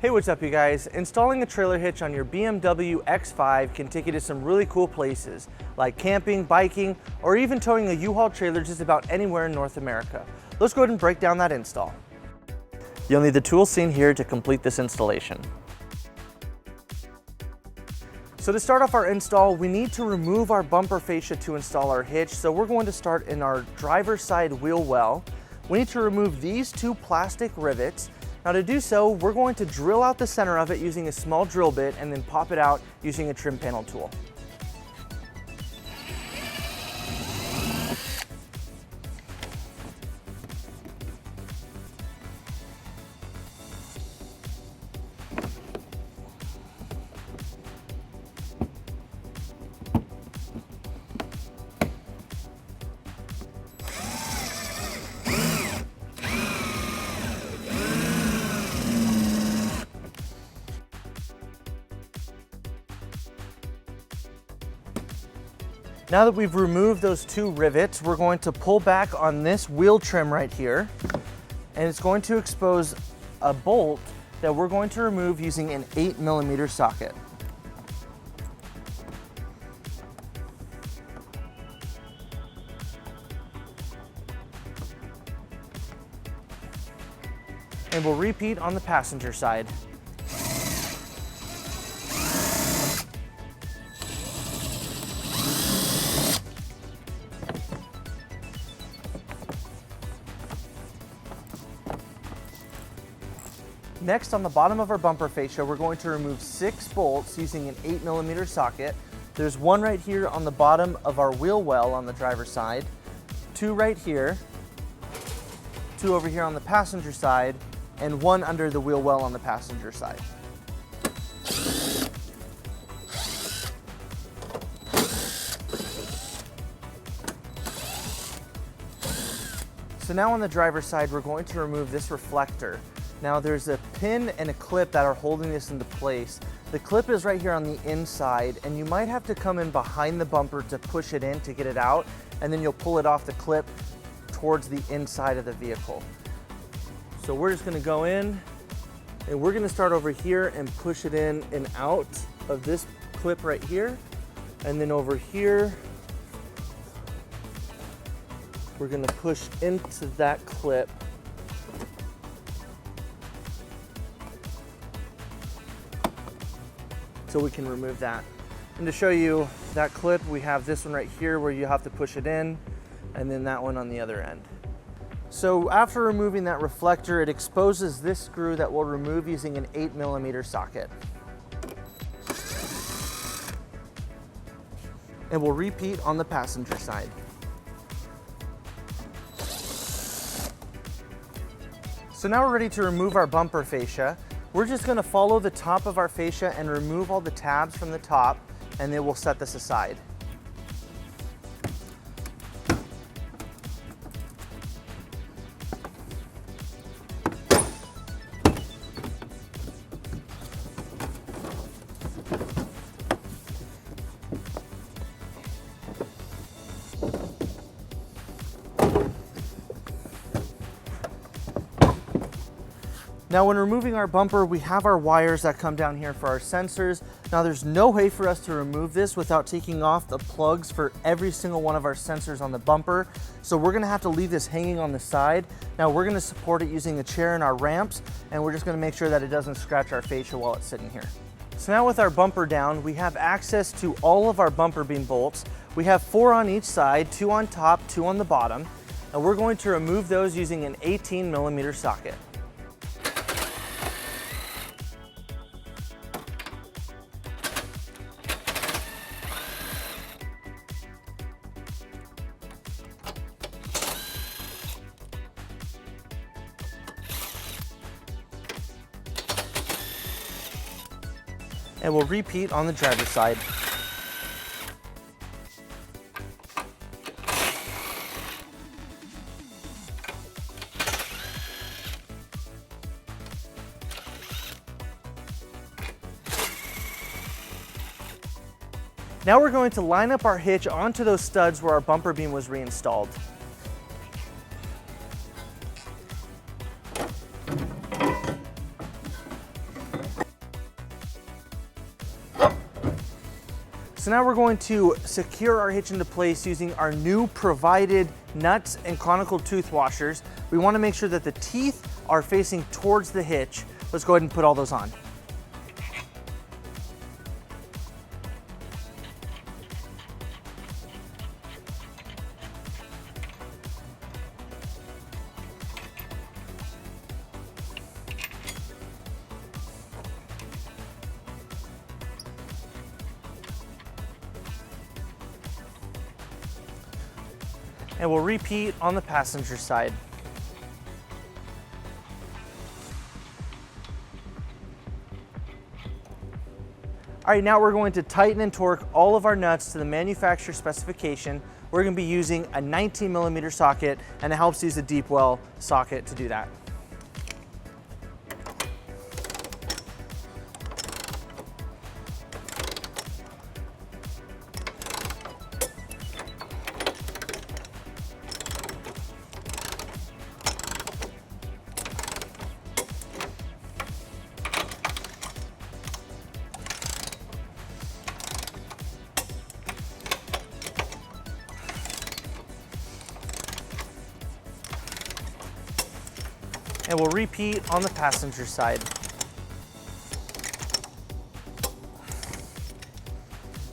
Hey, what's up you guys? Installing a trailer hitch on your BMW X5 can take you to some really cool places, like camping, biking, or even towing a U-Haul trailer just about anywhere in North America. Let's go ahead and break down that install. You'll need the tools seen here to complete this installation. So to start off our install, we need to remove our bumper fascia to install our hitch. So we're going to start in our driver's side wheel well. We need to remove these two plastic rivets. Now to do so, we're going to drill out the center of it using a small drill bit and then pop it out using a trim panel tool. Now that we've removed those two rivets, we're going to pull back on this wheel trim right here, and it's going to expose a bolt that we're going to remove using an 8mm socket. And we'll repeat on the passenger side. Next, on the bottom of our bumper fascia, we're going to remove 6 bolts using an 8mm socket. There's one right here on the bottom of our wheel well on the driver's side, 2 right here, 2 over here on the passenger side, and 1 under the wheel well on the passenger side. So now on the driver's side, we're going to remove this reflector. Now there's a pin and a clip that are holding this into place. The clip is right here on the inside, and you might have to come in behind the bumper to push it in to get it out, and then you'll pull it off the clip towards the inside of the vehicle. So we're just gonna go in, and we're gonna start over here and push it in and out of this clip right here, and then over here, we're gonna push into that clip. So we can remove that. And to show you that clip, we have this one right here where you have to push it in, and then that one on the other end. So after removing that reflector, it exposes this screw that we'll remove using an 8mm socket. And we'll repeat on the passenger side. So now we're ready to remove our bumper fascia. We're just gonna follow the top of our fascia and remove all the tabs from the top, and then we'll set this aside. Now when removing our bumper, we have our wires that come down here for our sensors. Now there's no way for us to remove this without taking off the plugs for every single one of our sensors on the bumper. So we're gonna have to leave this hanging on the side. Now we're gonna support it using a chair and our ramps, and we're just gonna make sure that it doesn't scratch our fascia while it's sitting here. So now with our bumper down, we have access to all of our bumper beam bolts. We have 4 on each side, 2 on top, 2 on the bottom. And we're going to remove those using an 18mm socket. And we'll repeat on the driver's side. Now we're going to line up our hitch onto those studs where our bumper beam was reinstalled. So now we're going to secure our hitch into place using our new provided nuts and conical tooth washers. We want to make sure that the teeth are facing towards the hitch. Let's go ahead and put all those on. And we'll repeat on the passenger side. All right, now we're going to tighten and torque all of our nuts to the manufacturer specification. We're going to be using a 19mm socket, and it helps use a deep well socket to do that. And we'll repeat on the passenger side.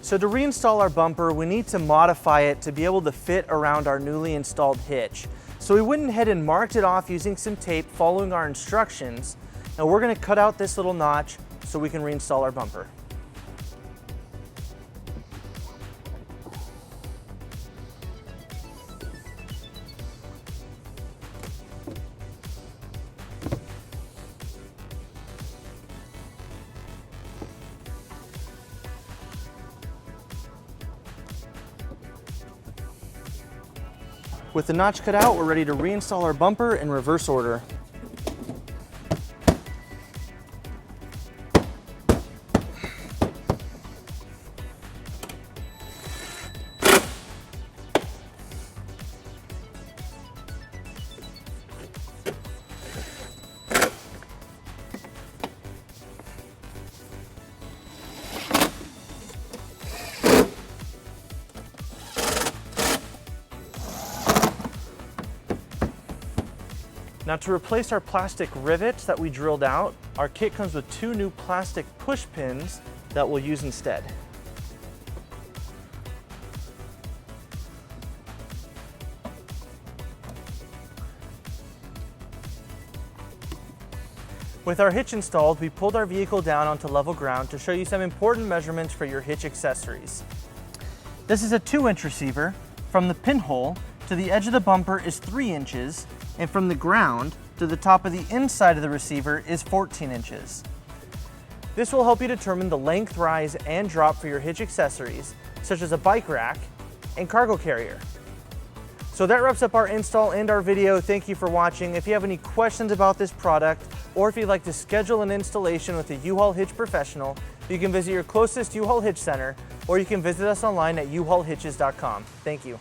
So to reinstall our bumper, we need to modify it to be able to fit around our newly installed hitch. So we went ahead and marked it off using some tape following our instructions. Now we're going to cut out this little notch so we can reinstall our bumper. With the notch cut out, we're ready to reinstall our bumper in reverse order. Now to replace our plastic rivets that we drilled out, our kit comes with 2 new plastic push pins that we'll use instead. With our hitch installed, we pulled our vehicle down onto level ground to show you some important measurements for your hitch accessories. This is a 2-inch receiver. From the pinhole to the edge of the bumper is 3 inches, and from the ground to the top of the inside of the receiver is 14 inches. This will help you determine the length, rise, and drop for your hitch accessories, such as a bike rack and cargo carrier. So that wraps up our install and our video. Thank you for watching. If you have any questions about this product, or if you'd like to schedule an installation with a U-Haul Hitch Professional, you can visit your closest U-Haul Hitch Center, or you can visit us online at uhaulhitches.com. Thank you.